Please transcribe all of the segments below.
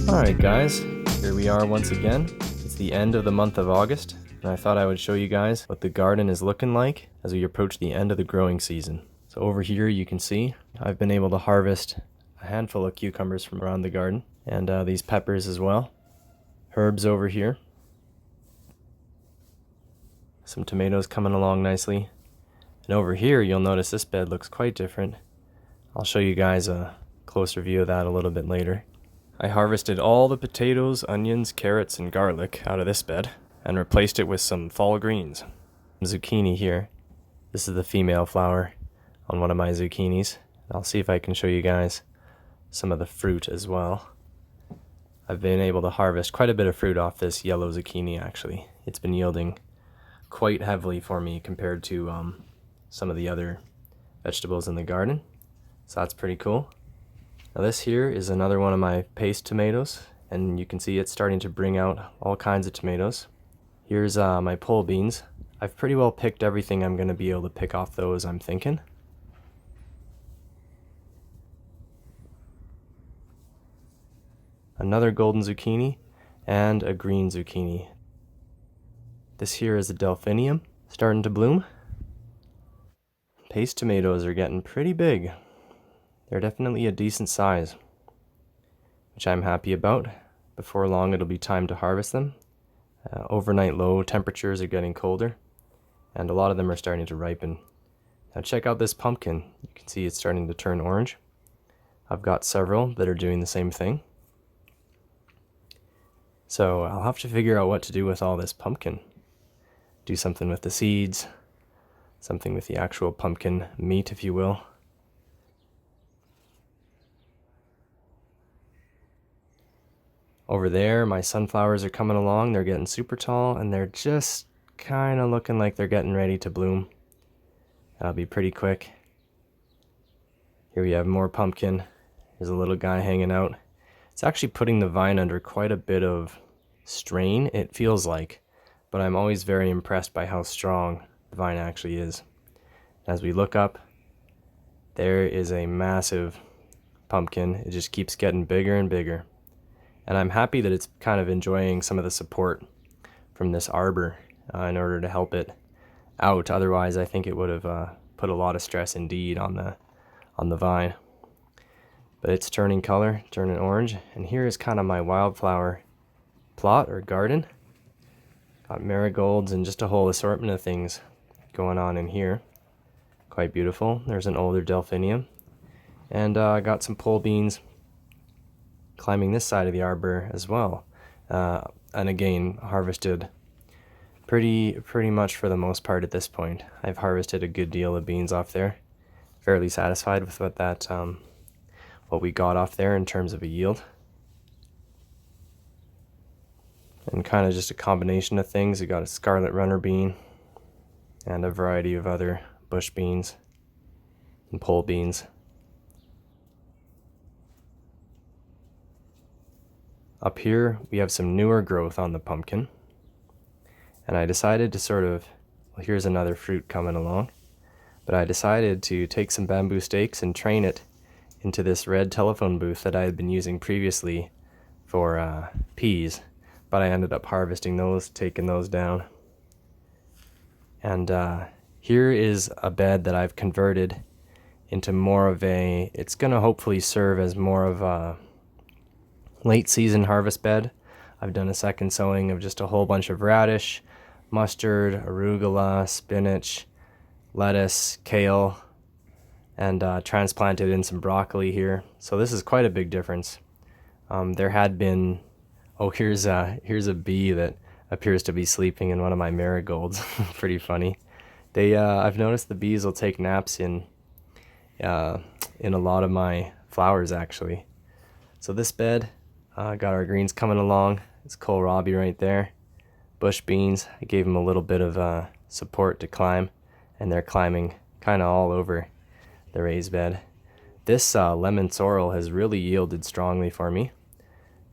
Alright guys, here we are once again. It's the end of the month of August, and I thought I would show you guys what the garden is looking like as we approach the end of the growing season. So over here you can see I've been able to harvest a handful of cucumbers from around the garden, and these peppers as well. Herbs over here. Some tomatoes coming along nicely. And over here you'll notice this bed looks quite different. I'll show you guys a closer view of that a little bit later. I harvested all the potatoes, onions, carrots, and garlic out of this bed and replaced it with some fall greens. Zucchini here. This is the female flower on one of my zucchinis. I'll see if I can show you guys some of the fruit as well. I've been able to harvest quite a bit of fruit off this yellow zucchini actually. It's been yielding quite heavily for me compared to some of the other vegetables in the garden. So that's pretty cool. Now this here is another one of my paste tomatoes, and you can see it's starting to bring out all kinds of tomatoes. Here's my pole beans. I've pretty well picked everything I'm going to be able to pick off those, I'm thinking. Another golden zucchini and a green zucchini. This here is a delphinium starting to bloom. Paste tomatoes are getting pretty big. They're definitely a decent size, which I'm happy about. Before long it'll be time to harvest them. Overnight low temperatures are getting colder, and a lot of them are starting to ripen. Now check out this pumpkin. You can see it's starting to turn orange. I've got several that are doing the same thing. So I'll have to figure out what to do with all this pumpkin. Do something with the seeds, something with the actual pumpkin meat, if you will. Over there, my sunflowers are coming along. They're getting super tall, and they're just kind of looking like they're getting ready to bloom. That'll be pretty quick. Here we have more pumpkin. There's a little guy hanging out. It's actually putting the vine under quite a bit of strain, it feels like, but I'm always very impressed by how strong the vine actually is. As we look up, there is a massive pumpkin. It just keeps getting bigger and bigger. And I'm happy that it's kind of enjoying some of the support from this arbor in order to help it out. Otherwise, I think it would have put a lot of stress indeed on the vine. But it's turning color, turning orange. And here is kind of my wildflower plot or garden. Got marigolds and just a whole assortment of things going on in here. Quite beautiful. There's an older delphinium. And I got some pole beans climbing this side of the arbor as well, and again harvested pretty much for the most part at this point. I've harvested a good deal of beans off there. Fairly satisfied with what we got off there in terms of a yield, and kind of just a combination of things. We got a scarlet runner bean and a variety of other bush beans and pole beans. Up here, we have some newer growth on the pumpkin, and I decided to well, here's another fruit coming along, but I decided to take some bamboo stakes and train it into this red telephone booth that I had been using previously for peas, but I ended up harvesting those, taking those down. And here is a bed that I've converted into more of it's going to hopefully serve as more of a late season harvest bed. I've done a second sowing of just a whole bunch of radish, mustard, arugula, spinach, lettuce, kale, and transplanted in some broccoli here. So this is quite a big difference. There had been, here's a bee that appears to be sleeping in one of my marigolds. Pretty funny. I've noticed the bees will take naps in a lot of my flowers actually. So this bed, got our greens coming along. It's kohlrabi right there. Bush beans, I gave them a little bit of support to climb, and they're climbing kind of all over the raised bed. This lemon sorrel has really yielded strongly for me.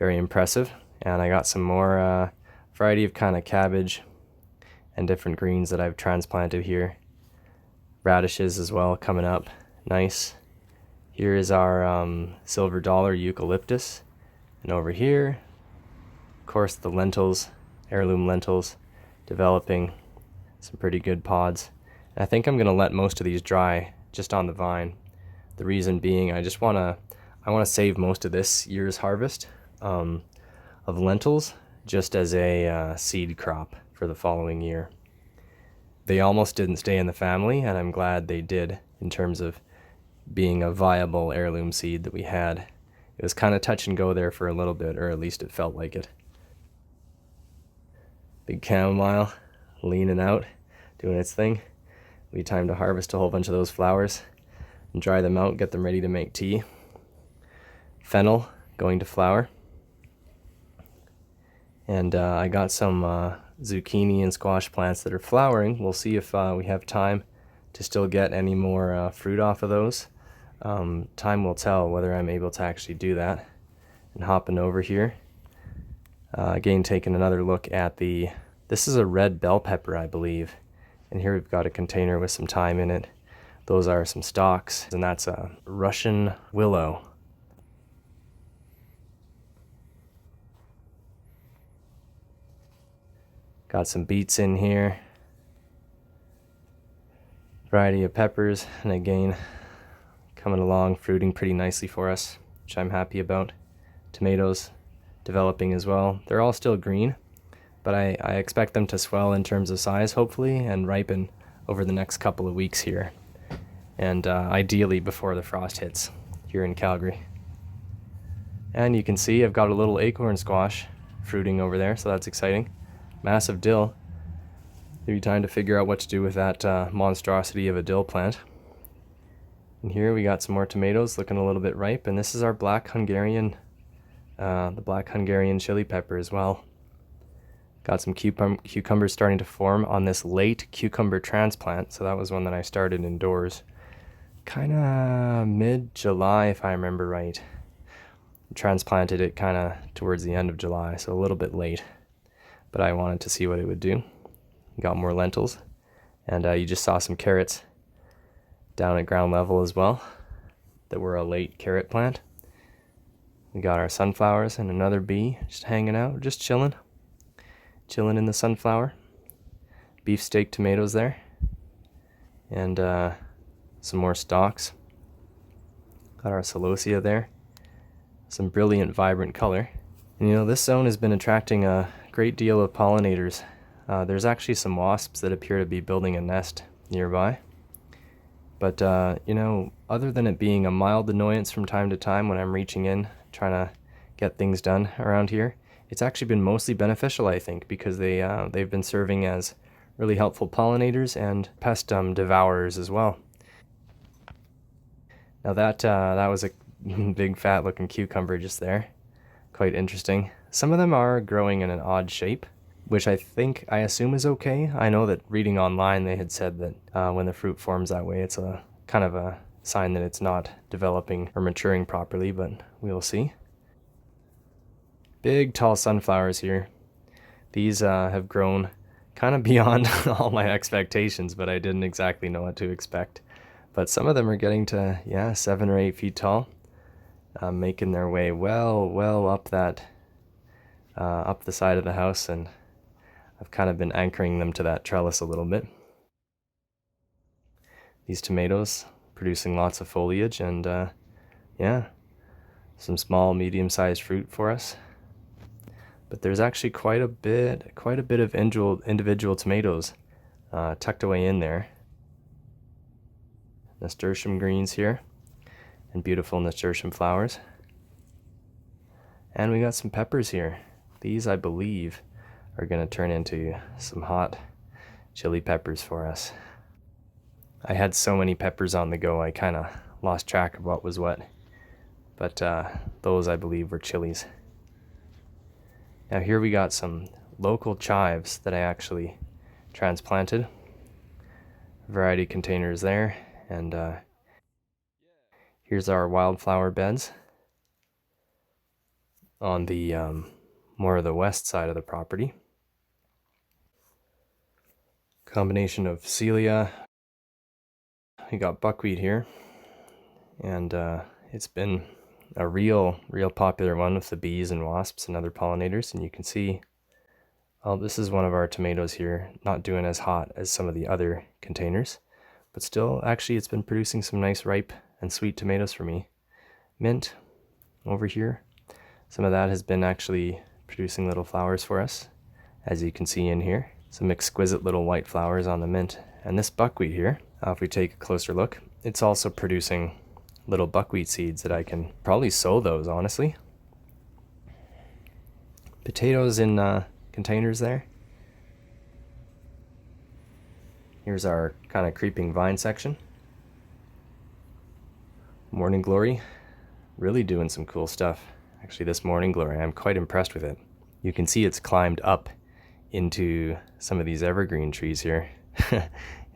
Very impressive. And I got some more variety of kind of cabbage and different greens that I've transplanted here. Radishes as well coming up. Nice. Here is our silver dollar eucalyptus. And over here, of course, the lentils, heirloom lentils, developing some pretty good pods. And I think I'm gonna let most of these dry just on the vine. The reason being, I want to save most of this year's harvest of lentils just as a seed crop for the following year. They almost didn't stay in the family, and I'm glad they did in terms of being a viable heirloom seed that we had. It was kind of touch and go there for a little bit, or at least it felt like it. Big chamomile leaning out, doing its thing. We had time to harvest a whole bunch of those flowers and dry them out, get them ready to make tea. Fennel going to flower. And I got some zucchini and squash plants that are flowering. We'll see if we have time to still get any more fruit off of those. Time will tell whether I'm able to actually do that. And hopping over here, again taking another look at this is a red bell pepper, I believe. And here we've got a container with some thyme in it. Those are some stalks, and that's a Russian willow. Got some beets in here. Variety of peppers, and again, coming along, fruiting pretty nicely for us, which I'm happy about. Tomatoes developing as well. They're all still green, but I expect them to swell in terms of size, hopefully, and ripen over the next couple of weeks here. And ideally before the frost hits here in Calgary. And you can see I've got a little acorn squash fruiting over there, so that's exciting. Massive dill. Maybe time to figure out what to do with that monstrosity of a dill plant. And here we got some more tomatoes looking a little bit ripe, and this is our black Hungarian, the black Hungarian chili pepper as well. Got some cucumbers starting to form on this late cucumber transplant, so that was one that I started indoors. Kind of mid-July, if I remember right. Transplanted it kind of towards the end of July, so a little bit late. But I wanted to see what it would do. Got more lentils, and you just saw some carrots down at ground level as well that were a late carrot plant. We got our sunflowers and another bee just hanging out, just chilling in the sunflower. Beefsteak tomatoes there, and some more stalks. Got our celosia there, some brilliant vibrant color. And you know, this zone has been attracting a great deal of pollinators. There's actually some wasps that appear to be building a nest nearby. But, you know, other than it being a mild annoyance from time to time when I'm reaching in, trying to get things done around here, it's actually been mostly beneficial, I think, because they've been serving as really helpful pollinators and pest devourers as well. Now that was a big fat looking cucumber just there. Quite interesting. Some of them are growing in an odd shape, which I assume is okay. I know that reading online they had said that when the fruit forms that way, it's a kind of a sign that it's not developing or maturing properly, but we'll see. Big tall sunflowers here. These have grown kind of beyond all my expectations, but I didn't exactly know what to expect. But some of them are getting to, 7 or 8 feet tall, making their way well up up the side of the house, and I've kind of been anchoring them to that trellis a little bit. These tomatoes producing lots of foliage, and some small, medium-sized fruit for us. But there's actually quite a bit of individual tomatoes tucked away in there. Nasturtium greens here, and beautiful nasturtium flowers. And we got some peppers here. These, I believe, are going to turn into some hot chili peppers for us. I had so many peppers on the go, I kind of lost track of what was what. But those, I believe, were chilies. Now here we got some local chives that I actually transplanted. Variety containers there, and here's our wildflower beds on the more of the west side of the property. Combination of celia. We got buckwheat here, and it's been a real popular one with the bees and wasps and other pollinators. And you can see, well, this is one of our tomatoes here, not doing as hot as some of the other containers, but still, actually, it's been producing some nice ripe and sweet tomatoes for me. Mint over here, some of that has been actually producing little flowers for us, as you can see in here. Some exquisite little white flowers on the mint. And this buckwheat here, if we take a closer look, it's also producing little buckwheat seeds that I can probably sow those, honestly. Potatoes in containers there. Here's our kind of creeping vine section. Morning Glory, really doing some cool stuff. Actually, this Morning Glory, I'm quite impressed with it. You can see it's climbed up into some of these evergreen trees here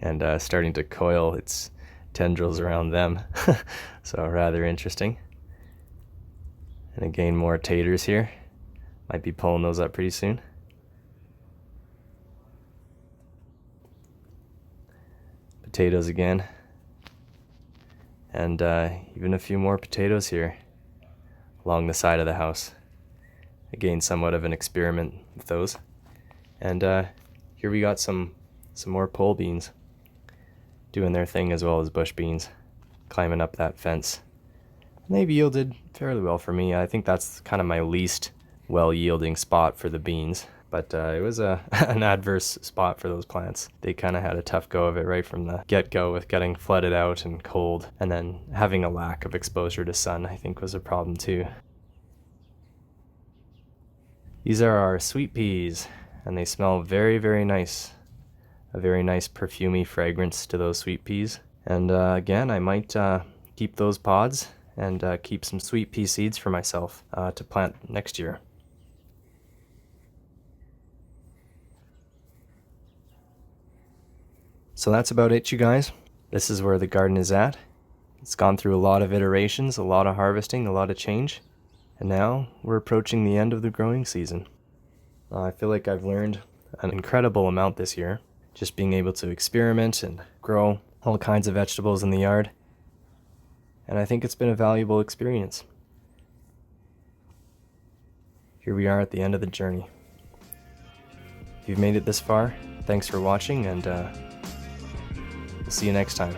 and starting to coil its tendrils around them. So rather interesting. And again, more taters here. Might be pulling those up pretty soon. Potatoes again. And even a few more potatoes here along the side of the house. Again, somewhat of an experiment with those. And here we got some more pole beans doing their thing, as well as bush beans climbing up that fence. And they've yielded fairly well for me. I think that's kind of my least well-yielding spot for the beans. But it was an adverse spot for those plants. They kind of had a tough go of it right from the get-go with getting flooded out and cold. And then having a lack of exposure to sun, I think, was a problem too. These are our sweet peas, and they smell very, very nice. A very nice perfumey fragrance to those sweet peas. And again, I might keep those pods and keep some sweet pea seeds for myself to plant next year. So that's about it, you guys. This is where the garden is at. It's gone through a lot of iterations, a lot of harvesting, a lot of change. And now we're approaching the end of the growing season. I feel like I've learned an incredible amount this year, just being able to experiment and grow all kinds of vegetables in the yard. And I think it's been a valuable experience. Here we are at the end of the journey. If you've made it this far, thanks for watching, and we'll see you next time.